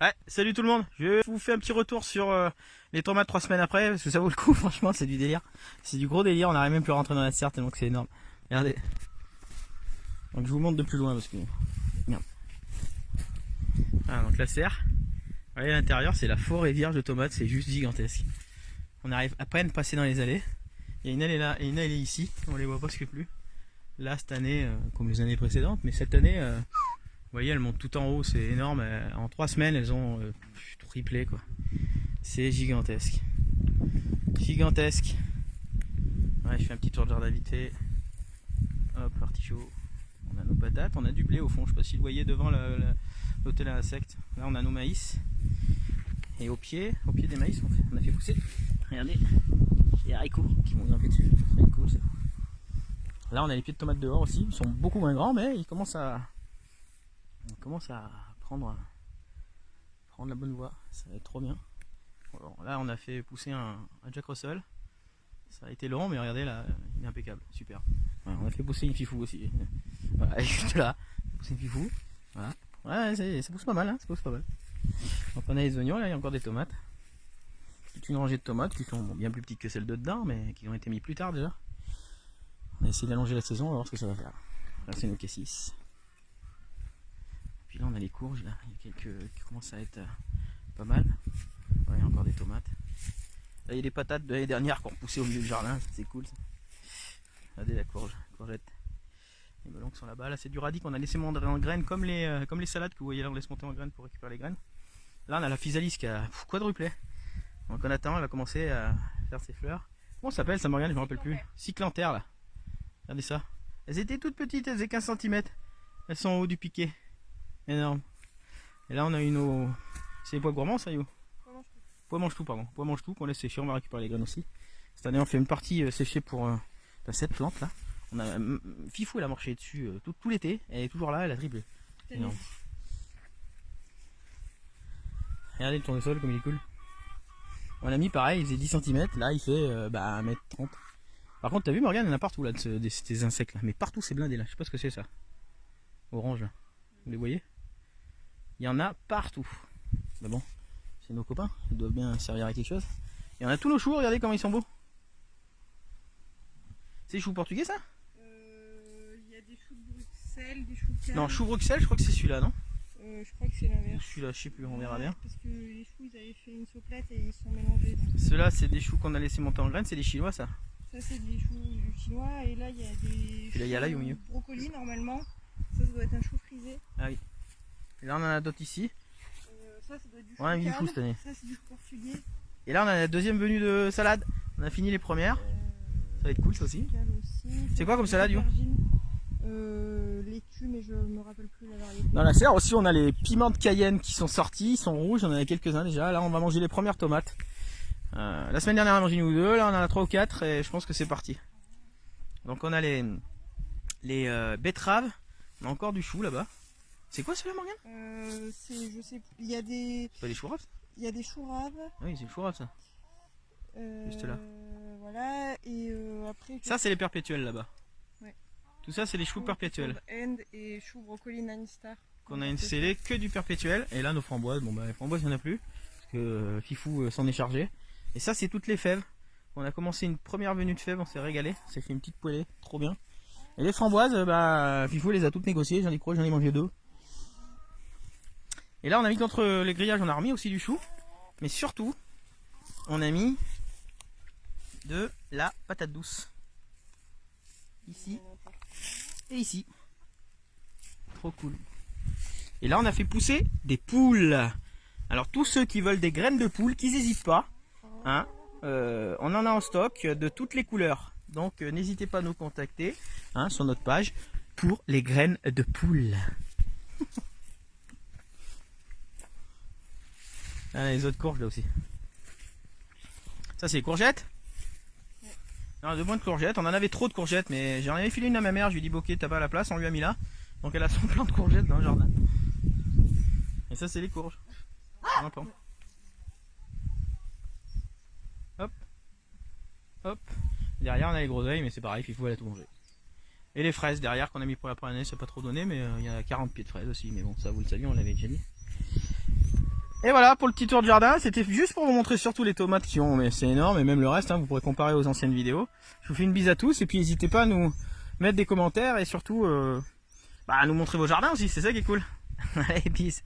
Ouais, salut tout le monde. Je vous fais un petit retour sur les tomates 3 semaines après, parce que ça vaut le coup, franchement, c'est du délire. C'est du gros délire, on n'arrive même plus à rentrer dans la serre tellement que c'est énorme. Regardez. Donc je vous montre de plus loin parce que... Merde. Ah, donc la serre. Regardez à l'intérieur, c'est la forêt vierge de tomates, c'est juste gigantesque. On arrive à peine passer dans les allées. Il y a une allée là et une allée ici, on les voit presque plus. Là, cette année, comme les années précédentes, mais cette année... vous voyez, elles montent tout en haut, c'est énorme. En 3 semaines, elles ont triplé quoi. C'est gigantesque. Gigantesque. Ouais, je fais un petit tour de jardin vite. Hop, artichaut. On a nos patates, on a du blé au fond. Je sais pas si vous voyez devant l'hôtel à insectes. Là, on a nos maïs. Et au pied des maïs, on a fait pousser. Regardez, les haricots qui vont grimper dessus. C'est cool ça. Là, on a les pieds de tomates dehors aussi. Ils sont beaucoup moins grands, mais ils commencent à prendre la bonne voie, ça va être trop bien. Alors là on a fait pousser un Jack Russell, ça a été long mais regardez là, il est impeccable, super. Voilà, on a fait pousser une fifou aussi, voilà, elle est juste là, pousser une fifou, voilà. Ouais, ça pousse pas mal, hein, ça pousse pas mal. Donc on a les oignons, là il y a encore des tomates, toute une rangée de tomates qui sont bien plus petites que celles de dedans mais qui ont été mis plus tard déjà. On a essayé d'allonger la saison, on va voir ce que ça va faire. Là c'est nos cassis. Puis là on a les courges, là. Il y a quelques qui commencent à être pas mal. Ouais, il y a encore des tomates. Là il y a des patates de l'année dernière qui ont poussé au milieu du jardin, c'est cool ça. Regardez la courgette. Les melons qui sont là-bas, là c'est du radis qu'on a laissé monter en graines comme les salades que vous voyez là, on laisse monter en graines pour récupérer les graines. Là on a la physalis qui a quadruplé. Donc on attend, elle va commencer à faire ses fleurs. Comment ça s'appelle ça, Morgane, je me rappelle plus. Cyclanthère là. Regardez ça. Elles étaient toutes petites, elles faisaient 15 cm. Elles sont en haut du piquet. Énorme. Et là on a une c'est les pois gourmands ça, yo. Pois mange tout, pardon. Pois mange tout qu'on laisse sécher, on va récupérer les graines aussi. Cette année on fait une partie séchée pour cette plante là. On a Fifou, elle a marché dessus tout l'été, elle est toujours là, elle a triplé. Énorme. Regardez le tournesol comme il est cool. On a mis pareil, il faisait 10 cm, là il fait 1m30. Par contre t'as vu Morgane, il y en a partout là de ces insectes là, mais partout c'est blindé là, je sais pas ce que c'est ça. Orange là. Vous les voyez? Il y en a partout. Mais bon, c'est nos copains, ils doivent bien servir à quelque chose. Il y en a tous nos choux, regardez comment ils sont beaux. C'est choux portugais ça? Il y a des choux de Bruxelles, des choux de Cannes. Non, chou Bruxelles, je crois que c'est celui-là, non? Je crois que c'est l'inverse. Celui-là, je sais plus, on verra bien. Parce que les choux, ils avaient fait une sauplette et ils sont mélangés. Ceux-là, c'est des choux qu'on a laissé monter en graines, c'est des chinois ça. Ça, c'est des choux chinois et là, il y a des Puis là, il y a l'ail au milieu. Brocolis normalement. Ça doit être un chou frisé. Ah oui. Et là, on en a d'autres ici. Ça doit être du chou. On a mis du chou cette année. Ça, c'est du chou portugais. Et là, on a la deuxième venue de salade. On a fini les premières. Ça va être cool ça aussi. C'est quoi comme salade, yo? Laitue, mais je me rappelle plus la variété. Dans la serre aussi, on a les piments de Cayenne qui sont sortis. Ils sont rouges, on en a quelques-uns déjà. Là, on va manger les premières tomates. La semaine dernière, on a mangé une ou deux. Là, on en a 3 ou 4 et je pense que c'est parti. Donc, on a les betteraves. On a encore du chou là-bas. C'est quoi cela, Morgane? Je sais plus. Il y a des. C'est pas des choux raves? Il y a des choux raves. Oui, c'est le chou rave ça. Juste là. Voilà. Et après. Ça, c'est les perpétuels là-bas. Ouais. Tout ça, c'est les choux perpétuels. End et chou brocoli Nine Star. Qu'on a une scellée que du perpétuel. Et là, nos framboises. Bon, bah, les framboises, il n'y en a plus. Parce que Fifou s'en est chargé. Et ça, c'est toutes les fèves. On a commencé une première venue de fèves, on s'est régalé. On s'est fait une petite poêlée, trop bien. Et les framboises, Fifou les a toutes négociées. J'en ai mangé 2. Et là, on a mis contre les grillages, on a remis aussi du chou. Mais surtout, on a mis de la patate douce. Ici et ici. Trop cool. Et là, on a fait pousser des poules. Alors, tous ceux qui veulent des graines de poules, qu'ils n'hésitent pas. Hein, on en a en stock de toutes les couleurs. Donc, n'hésitez pas à nous contacter sur notre page pour les graines de poules. Ah, les autres courges là aussi. Ça c'est les courgettes. Non, de moins de courgettes. On en avait trop de courgettes, mais j'en avais filé une à ma mère. Je lui ai dit, ok, t'as pas la place, on lui a mis là. Donc elle a son plein de courgettes dans le jardin. Et ça c'est les courges. Un plan. Hop. Hop. Derrière on a les groseilles, mais c'est pareil, Fifou elle a tout mangé. Et les fraises derrière qu'on a mis pour la première année, ça n'a pas trop donné, mais il y a 40 pieds de fraises aussi. Mais bon, ça vous le saviez, on l'avait déjà dit. Et voilà pour le petit tour de jardin, c'était juste pour vous montrer surtout les tomates qui ont, mais c'est énorme, et même le reste, hein, vous pourrez comparer aux anciennes vidéos. Je vous fais une bise à tous, et puis n'hésitez pas à nous mettre des commentaires, et surtout à nous montrer vos jardins aussi, c'est ça qui est cool. Allez, peace.